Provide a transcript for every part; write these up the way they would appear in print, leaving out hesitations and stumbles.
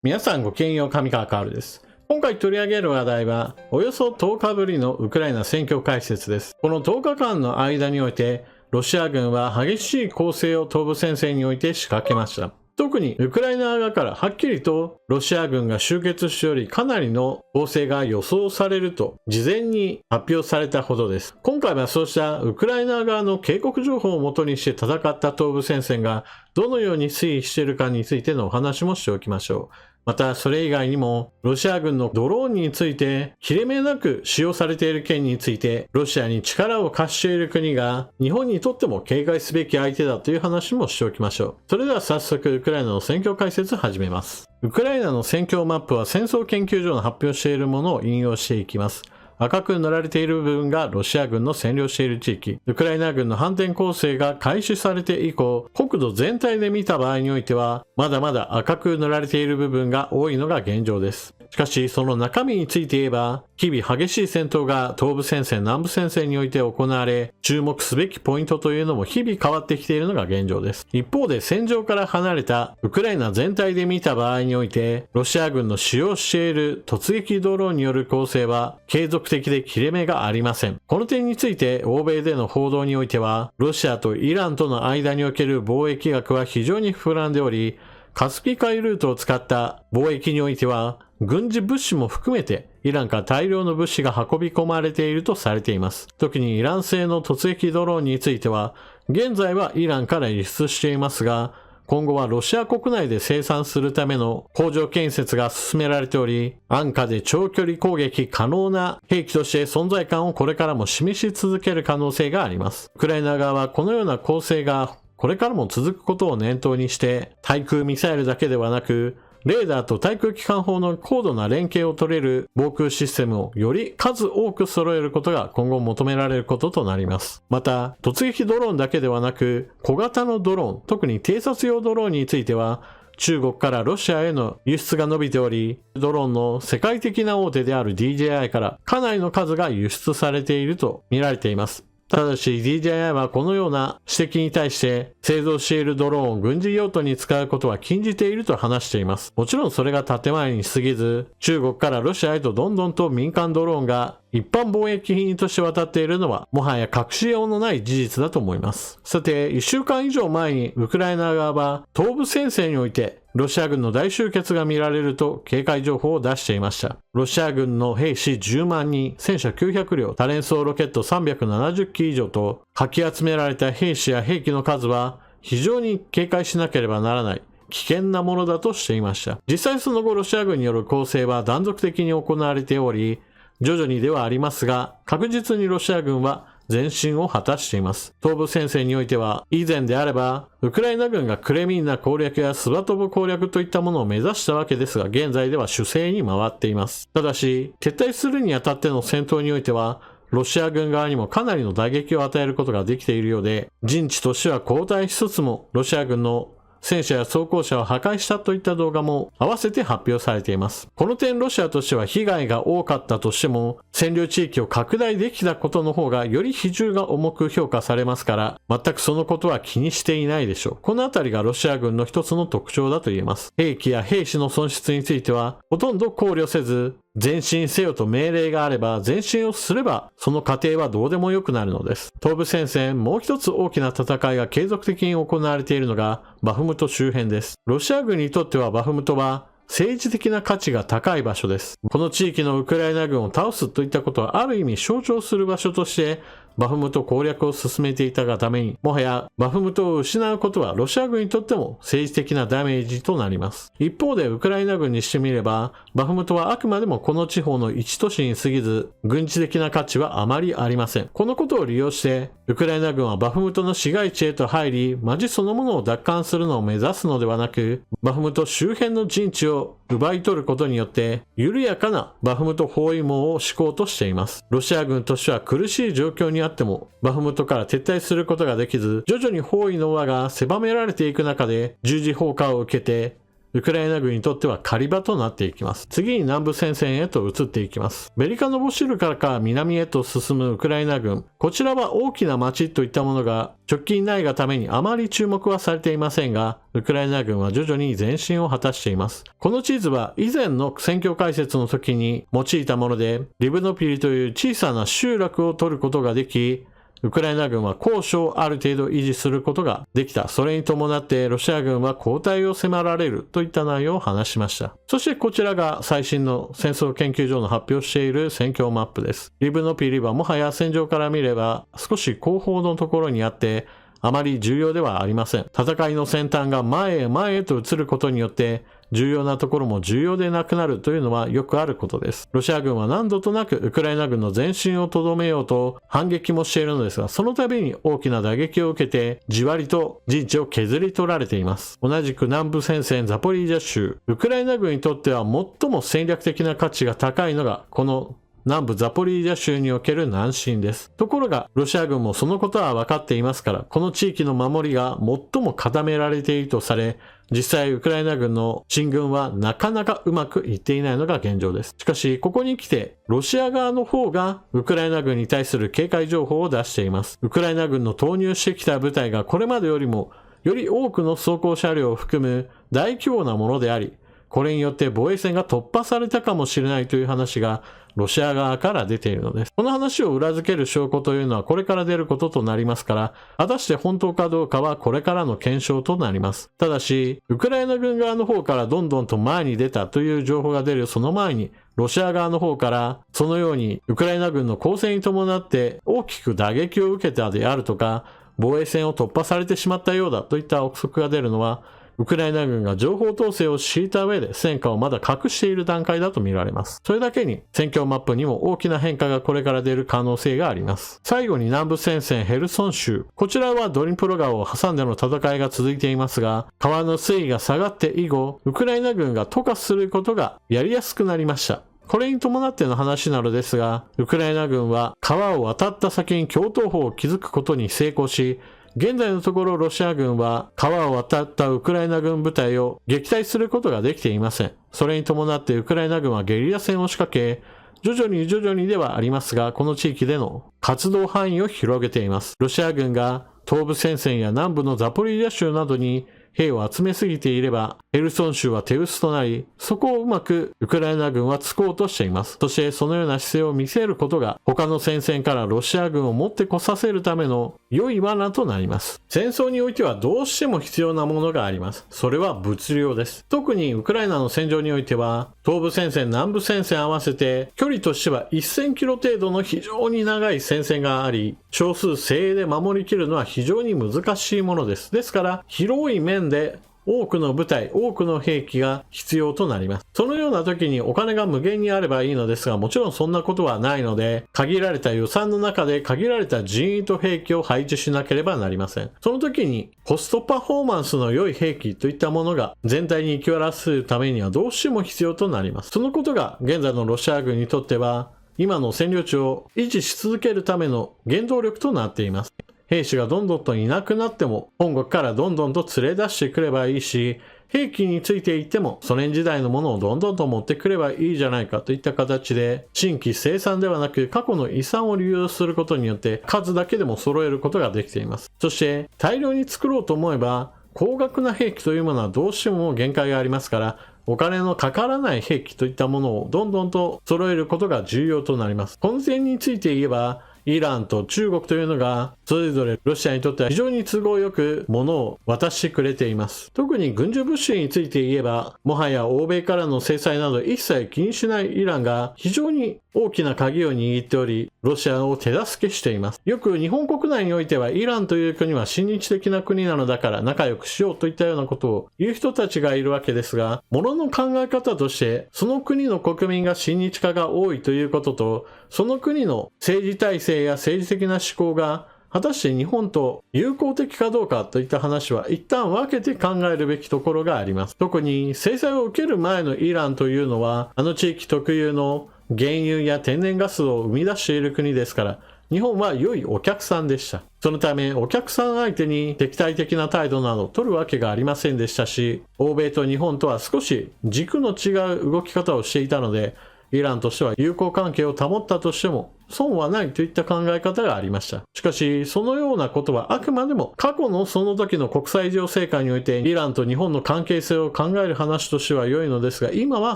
皆さんごきげんよう、上川かおるです。今回取り上げる話題は、およそ10日ぶりのウクライナ戦況解説です。この10日間の間において、ロシア軍は激しい攻勢を東部戦線において仕掛けました。特にウクライナ側からはっきりとロシア軍が集結しており、かなりの攻勢が予想されると事前に発表されたほどです。今回はそうしたウクライナ側の警告情報をもとにして戦った東部戦線がどのように推移しているかについてのお話もしておきましょう。またそれ以外にもロシア軍のドローンについて切れ目なく使用されている件についてロシアに力を貸している国が日本にとっても警戒すべき相手だという話もしておきましょう。それでは早速ウクライナの戦況解説を始めます。ウクライナの戦況マップは戦争研究所の発表しているものを引用していきます。赤く塗られている部分がロシア軍の占領している地域。ウクライナ軍の反転攻勢が開始されて以降、国土全体で見た場合においては、まだまだ赤く塗られている部分が多いのが現状です。しかし、その中身について言えば、日々激しい戦闘が東部戦線、南部戦線において行われ、注目すべきポイントというのも日々変わってきているのが現状です。一方で戦場から離れたウクライナ全体で見た場合において、ロシア軍の使用している突撃ドローンによる攻勢は継続的で切れ目がありません。この点について欧米での報道においては、ロシアとイランとの間における貿易額は非常に膨らんでおり、カスピ海ルートを使った貿易においては、軍事物資も含めてイランから大量の物資が運び込まれているとされています。特にイラン製の突撃ドローンについては、現在はイランから輸出していますが、今後はロシア国内で生産するための工場建設が進められており、安価で長距離攻撃可能な兵器として存在感をこれからも示し続ける可能性があります。ウクライナ側はこのような攻勢がこれからも続くことを念頭にして、対空ミサイルだけではなく、レーダーと対空機関砲の高度な連携を取れる防空システムをより数多く揃えることが今後求められることとなります。また、突撃ドローンだけではなく、小型のドローン、特に偵察用ドローンについては、中国からロシアへの輸出が伸びており、ドローンの世界的な大手である DJI からかなりの数が輸出されていると見られています。ただし DJI はこのような指摘に対して製造しているドローンを軍事用途に使うことは禁じていると話しています。もちろんそれが建前に過ぎず、中国からロシアへとどんどんと民間ドローンが一般貿易品として渡っているのはもはや隠しようのない事実だと思います。さて、1週間以上前にウクライナ側は東部戦線においてロシア軍の大集結が見られると警戒情報を出していました。ロシア軍の兵士10万人、戦車900両、多連装ロケット370機以上と、かき集められた兵士や兵器の数は非常に警戒しなければならない危険なものだとしていました。実際その後ロシア軍による攻勢は断続的に行われており、徐々にではありますが、確実にロシア軍は前進を果たしています。東部戦線においては、以前であれば、ウクライナ軍がクレミンナ攻略やスバトブ攻略といったものを目指したわけですが、現在では守勢に回っています。ただし、撤退するにあたっての戦闘においては、ロシア軍側にもかなりの打撃を与えることができているようで、陣地としては後退しつつも、ロシア軍の戦車や装甲車を破壊したといった動画も合わせて発表されています。この点ロシアとしては被害が多かったとしても、占領地域を拡大できたことの方がより比重が重く評価されますから、全くそのことは気にしていないでしょう。このあたりがロシア軍の一つの特徴だと言えます。兵器や兵士の損失については、ほとんど考慮せず、前進せよと命令があれば前進をすればその過程はどうでもよくなるのです。東部戦線もう一つ大きな戦いが継続的に行われているのがバフムト周辺です。ロシア軍にとってはバフムトは政治的な価値が高い場所です。この地域のウクライナ軍を倒すといったことはある意味象徴する場所としてバフムト攻略を進めていたがために、もはやバフムトを失うことはロシア軍にとっても政治的なダメージとなります。一方でウクライナ軍にしてみれば、バフムトはあくまでもこの地方の一都市に過ぎず、軍事的な価値はあまりありません。このことを利用して、ウクライナ軍はバフムトの市街地へと入り、街そのものを奪還するのを目指すのではなく、バフムト周辺の陣地を奪い取ることによって、緩やかなバフムト包囲網を敷こうとしています。ロシア軍としては苦しい状況にあっても、バフムトから撤退することができず、徐々に包囲の輪が狭められていく中で、十字砲火を受けて、ウクライナ軍にとっては狩り場となっていきます。次に南部戦線へと移っていきます。ベリカノボシルカから南へと進むウクライナ軍。こちらは大きな町といったものが直近ないがためにあまり注目はされていませんが、ウクライナ軍は徐々に前進を果たしています。この地図は以前の戦況解説の時に用いたもので、リブノピリという小さな集落を取ることができ、ウクライナ軍は高所をある程度維持することができた。それに伴ってロシア軍は後退を迫られるといった内容を話しました。そしてこちらが最新の戦争研究所の発表している戦況マップです。リブノピリはもはや戦場から見れば少し後方のところにあって、あまり重要ではありません。戦いの先端が前へと移ることによって、重要なところも重要でなくなるというのはよくあることです。ロシア軍は何度となくウクライナ軍の前進をとどめようと反撃もしているのですが、その度に大きな打撃を受けてじわりと陣地を削り取られています。同じく南部戦線ザポリージャ州、ウクライナ軍にとっては最も戦略的な価値が高いのがこの南部ザポリージャ州における南進です。ところが、ロシア軍もそのことは分かっていますから、この地域の守りが最も固められているとされ、実際ウクライナ軍の進軍はなかなかうまくいっていないのが現状です。しかし、ここに来て、ロシア側の方がウクライナ軍に対する警戒情報を出しています。ウクライナ軍の投入してきた部隊がこれまでよりも、より多くの装甲車両を含む大規模なものであり、これによって防衛線が突破されたかもしれないという話がロシア側から出ているのです。この話を裏付ける証拠というのはこれから出ることとなりますから、果たして本当かどうかはこれからの検証となります。ただし、ウクライナ軍側の方からどんどんと前に出たという情報が出るその前に、ロシア側の方からそのようにウクライナ軍の攻勢に伴って大きく打撃を受けたであるとか、防衛線を突破されてしまったようだといった憶測が出るのは、ウクライナ軍が情報統制を敷いた上で戦果をまだ隠している段階だと見られます。それだけに戦況マップにも大きな変化がこれから出る可能性があります。最後に南部戦線ヘルソン州。こちらはドニプロ川を挟んでの戦いが続いていますが、川の水位が下がって以後、ウクライナ軍が渡河することがやりやすくなりました。これに伴っての話なのですが、ウクライナ軍は川を渡った先に橋頭堡を築くことに成功し、現在のところロシア軍は川を渡ったウクライナ軍部隊を撃退することができていません。それに伴ってウクライナ軍はゲリラ戦を仕掛け、徐々にではありますが、この地域での活動範囲を広げています。ロシア軍が東部戦線や南部のザポリージャ州などに兵を集めすぎていれば、ヘルソン州は手薄となり、そこをうまくウクライナ軍は突こうとしています。そしてそのような姿勢を見せることが、他の戦線からロシア軍を持ってこさせるための良い罠となります。戦争においてはどうしても必要なものがあります。それは物量です。特にウクライナの戦場においては、東部戦線、南部戦線合わせて、距離としては1000キロ程度の非常に長い戦線があり、少数精鋭で守りきるのは非常に難しいものです。ですから、広い面で多くの部隊、多くの兵器が必要となります。そのような時にお金が無限にあればいいのですが、もちろんそんなことはないので、限られた予算の中で限られた人員と兵器を配置しなければなりません。その時にコストパフォーマンスの良い兵器といったものが全体に行き渡らせるためにはどうしても必要となります。そのことが現在のロシア軍にとっては、今の占領地を維持し続けるための原動力となっています。兵士がどんどんといなくなっても本国からどんどんと連れ出してくればいいし、兵器についていってもソ連時代のものをどんどんと持ってくればいいじゃないかといった形で、新規生産ではなく過去の遺産を利用することによって数だけでも揃えることができています。そして大量に作ろうと思えば高額な兵器というものはどうしても限界がありますから、お金のかからない兵器といったものをどんどんと揃えることが重要となります。この点について言えば、イランと中国というのがそれぞれロシアにとっては非常に都合よく物を渡してくれています。特に軍需物資について言えば、もはや欧米からの制裁など一切気にしないイランが非常に大きな鍵を握っており、ロシアを手助けしています。よく日本国内においてはイランという国は親日的な国なのだから仲良くしようといったようなことを言う人たちがいるわけですが、物の考え方としてその国の国民が親日化が多いということと、その国の政治体制や政治的な思考が果たして日本と友好的かどうかといった話は一旦分けて考えるべきところがあります。特に制裁を受ける前のイランというのは、あの地域特有の原油や天然ガスを生み出している国ですから、日本は良いお客さんでした。そのためお客さん相手に敵対的な態度などを取るわけがありませんでしたし、欧米と日本とは少し軸の違う動き方をしていたので、イランとしては友好関係を保ったとしても損はないといった考え方がありました。しかし、そのようなことはあくまでも過去のその時の国際情勢下においてイランと日本の関係性を考える話としては良いのですが、今は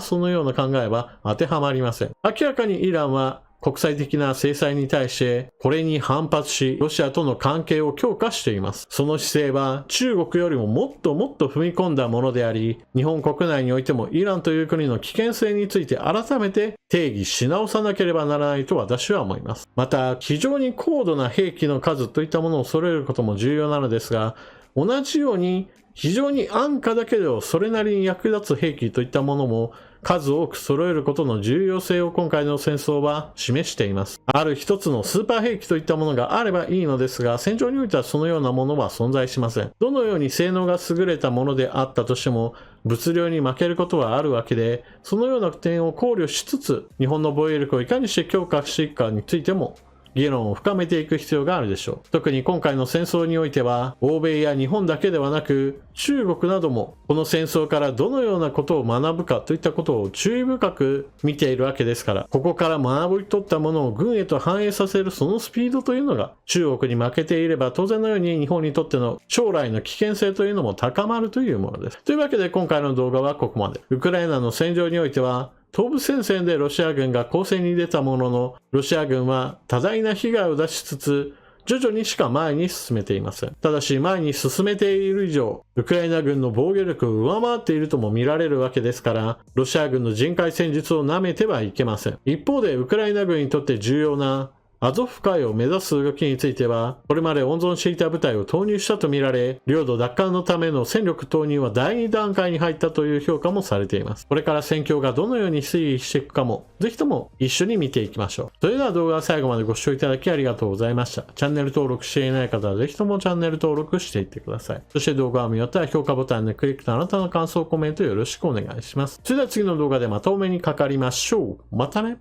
そのような考えは当てはまりません。明らかにイランは国際的な制裁に対してこれに反発し、ロシアとの関係を強化しています。その姿勢は中国よりももっともっと踏み込んだものであり、日本国内においてもイランという国の危険性について改めて定義し直さなければならないと私は思います。また、非常に高度な兵器の数といったものを揃えることも重要なのですが、同じように非常に安価だけどそれなりに役立つ兵器といったものも数多く揃えることの重要性を今回の戦争は示しています。ある一つのスーパー兵器といったものがあればいいのですが、戦場においてはそのようなものは存在しません。どのように性能が優れたものであったとしても、物量に負けることはあるわけで、そのような点を考慮しつつ、日本の防衛力をいかにして強化していくかについても、議論を深めていく必要があるでしょう。特に今回の戦争においては、欧米や日本だけではなく、中国などもこの戦争からどのようなことを学ぶかといったことを注意深く見ているわけですから、ここから学び取ったものを軍へと反映させるそのスピードというのが、中国に負けていれば当然のように日本にとっての将来の危険性というのも高まるというものです。というわけで今回の動画はここまで。ウクライナの戦場においては、東部戦線でロシア軍が攻勢に出たものの、ロシア軍は多大な被害を出しつつ、徐々にしか前に進めていません。ただし前に進めている以上、ウクライナ軍の防御力を上回っているとも見られるわけですから、ロシア軍の人海戦術を舐めてはいけません。一方でウクライナ軍にとって重要なアゾフ海を目指す動きについては、これまで温存していた部隊を投入したとみられ、領土奪還のための戦力投入は第2段階に入ったという評価もされています。これから戦況がどのように推移していくかも、ぜひとも一緒に見ていきましょう。それでは動画は最後までご視聴いただきありがとうございました。チャンネル登録していない方はぜひともチャンネル登録していってください。そして動画を見終わったら評価ボタンでクリックとあなたの感想、コメントよろしくお願いします。それでは次の動画でまたお目にかかりましょう。またね。